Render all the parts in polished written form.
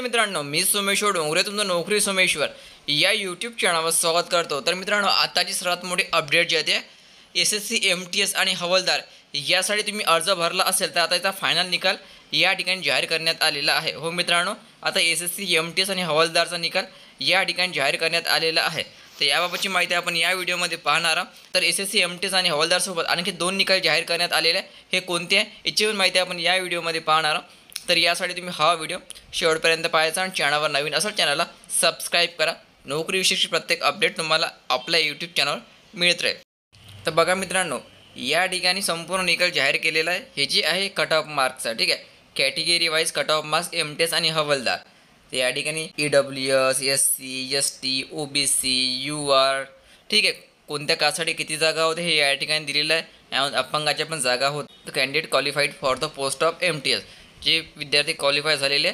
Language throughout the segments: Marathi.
मित्रांनो, मी सोमेश्वर डोंगरे तुमचं नोकरी सोमेश्वर या यूट्यूब चॅनलवर स्वागत करतो। तर मित्रांनो, आताची सर्वात मोठी अपडेट जी आहे SSC MTS आणि हवालदार यासाठी तुम्ही अर्ज भरला असेल तर आता याचा फायनल निकाल या ठिकाणी जाहीर करण्यात आलेला आहे। हो मित्रांनो, आता SSC MTS आणि हवालदारचा निकाल या ठिकाणी जाहीर करण्यात आलेला आहे। तर याबाबतची माहिती आपण या व्हिडिओमध्ये पाहणार आहोत। तर SSC MTS आणि हवालदार सोबत आणखी दोन निकाल जाहीर करण्यात आलेले आहे। हे कोणते आहे याची पण माहिती आपण या व्हिडिओमध्ये पाहणार आहोत। तर यासाठी तुम्ही हा व्हिडिओ शेवटपर्यंत पाहायचा आणि चॅनलवर नवीन असेल चॅनलला सबस्क्राइब करा। नोकरीविषयी प्रत्येक अपडेट तुम्हाला आपल्या यूट्यूब चॅनलवर मिळत राहील। तर बघा मित्रांनो, या ठिकाणी संपूर्ण निकाल जाहीर केलेला आहे। हे जी आहे कट ऑफ मार्क्सचा, ठीक आहे, category wise cut off marks MTS आणि हवालदार। तर या ठिकाणी EWS SC ST OBC UR, ठीक आहे, कोणत्या कास्टसाठी किती जागा होते हे या ठिकाणी दिलेलं आहे। यामध्ये अपंगाच्या पण जागा होत। तर candidate qualified for the post of MTS, जे विद्यार्थी क्वालिफाय झालेले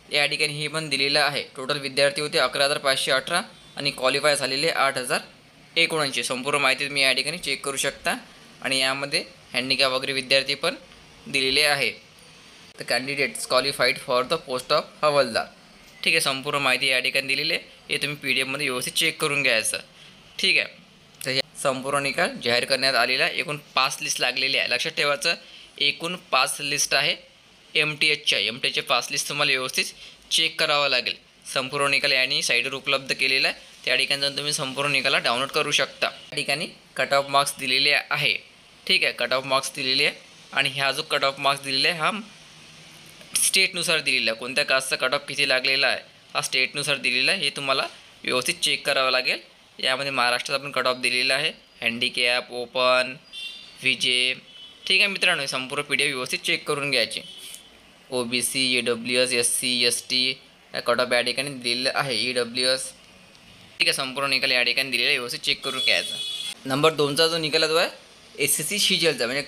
या ठिकाणी हे पण दिलेलं आहे। टोटल विद्यार्थी होते 11,518 आणि क्वालिफाय झालेले 8,079। संपूर्ण माहिती तुम्ही या ठिकाणी चेक करू शकता आणि यामध्ये हँडिकॅप वगैरे विद्यार्थी पण दिलेले आहे। तर candidates qualified for the post of हवालदार, ठीक आहे, संपूर्ण माहिती या ठिकाणी दिलेली आहे। हे तुम्ही PDF मध्ये व्यवस्थित चेक करून घ्यायचं, ठीक आहे। तर हे संपूर्ण निकाल जाहीर करण्यात आलेला आहे। एकूण 5 लिस्ट लागलेली आहे। लक्षात ठेवायचं, एकूण 5 लिस्ट आहे MTSचे 5 लिस्ट तुम्हाला व्यवस्थित चेक करावं लागेल। संपूर्ण निकाल यांनी साईटवर उपलब्ध केलेला आहे। त्या ठिकाणी जाऊन तुम्ही संपूर्ण निकाला डाउनलोड करू शकता। त्या ठिकाणी कट ऑफ मार्क्स दिलेले आहे, ठीक आहे, कट ऑफ मार्क्स दिलेले आहे। आणि हा जो कट ऑफ मार्क्स दिलेला आहे हा स्टेटनुसार दिलेला आहे। कोणत्या कास्टचा कट ऑफ किती लागलेला आहे हा स्टेटनुसार दिलेला आहे। हे तुम्हाला व्यवस्थित चेक करावं लागेल। यामध्ये महाराष्ट्राचा पण कट ऑफ दिलेला आहे, हँडिकॅप, ओपन, VJ, ठीक आहे मित्रांनो। संपूर्ण PDF व्यवस्थित चेक करून घ्यायची। OBC EWS SC ST या कट ऑफ या ठिकाणी दिलेलं आहे। EWS, ठीक आहे, संपूर्ण निकाल या ठिकाणी दिलेला आहे, व्यवस्थित चेक करून घ्यायचा। नंबर 2चा जो निकाल आहे तो आहे SSC शिजलचा, म्हणजे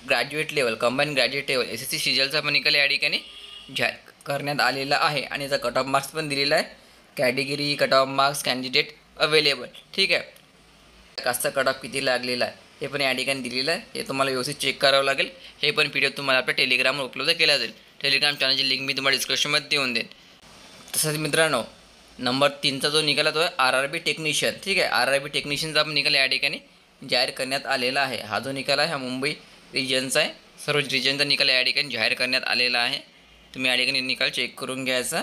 graduate level, combine graduate level SSC शिजलचा पण निकाल या ठिकाणी जाहीर करण्यात आलेला आहे। आणि याचा कट ऑफ मार्क्स पण दिलेला आहे। Category cut off marks candidate available, ठीक आहे, कास्टचा कट ऑफ किती लागलेला आहे हे पण या ठिकाणी दिलेलं आहे। हे तुम्हाला व्यवस्थित चेक करावं लागेल। हे पण PDF तुम्हाला आपल्या टेलिग्रामवर उपलब्ध केला जाईल। टेलिग्राम चॅनलची लिंक मी तुम्हाला डिस्क्रिप्शनमध्ये देऊन देईन। तसंच मित्रांनो, नंबर 3चा जो निकाल तो आहे RRB टेक्निशियन, ठीक आहे, RRB टेक्निशियनचा पण निकाल या ठिकाणी जाहीर करण्यात आलेला आहे। हा जो निकाल आहे हा मुंबई रिजनचा आहे। सर्व रिजनचा निकाल या ठिकाणी जाहीर करण्यात आलेला आहे। तुम्ही या ठिकाणी निकाल चेक करून घ्यायचा।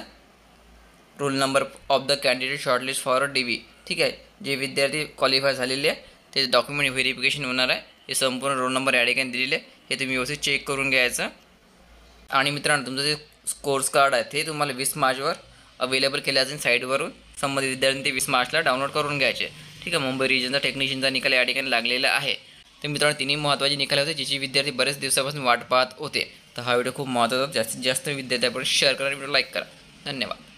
Roll number of the candidate shortlist for DB, ठीक आहे, जे विद्यार्थी क्वालिफाय झालेले आहे ते डॉक्युमेंट व्हेरिफिकेशन होणार आहे। हे संपूर्ण रोल नंबर या ठिकाणी दिलेले आहे। हे तुम्ही व्यवस्थित चेक करून घ्यायचं। आणि मित्रांनो, तुमचं जे कोर्स कार्ड आहे ते तुम्हाला 20 मार्चवर अवेलेबल केलं असेल साईटवरून। संबंधित विद्यार्थ्यांनी ते 20 मार्चला डाउनलोड करून घ्यायचे, ठीक आहे। मुंबई रिजनचा टेक्निशियनचा निकाल या ठिकाणी लागलेला आहे। तर मित्रांनो, तिन्ही महत्त्वाचे निकाल होते ज्याची विद्यार्थी बरेच दिवसापासून वाट पाहत होते। तर हा व्हिडिओ खूप महत्त्वाचा, जास्तीत जास्त विद्यार्थ्यांपर्यंत शेअर करा आणि व्हिडिओ लाईक करा। धन्यवाद।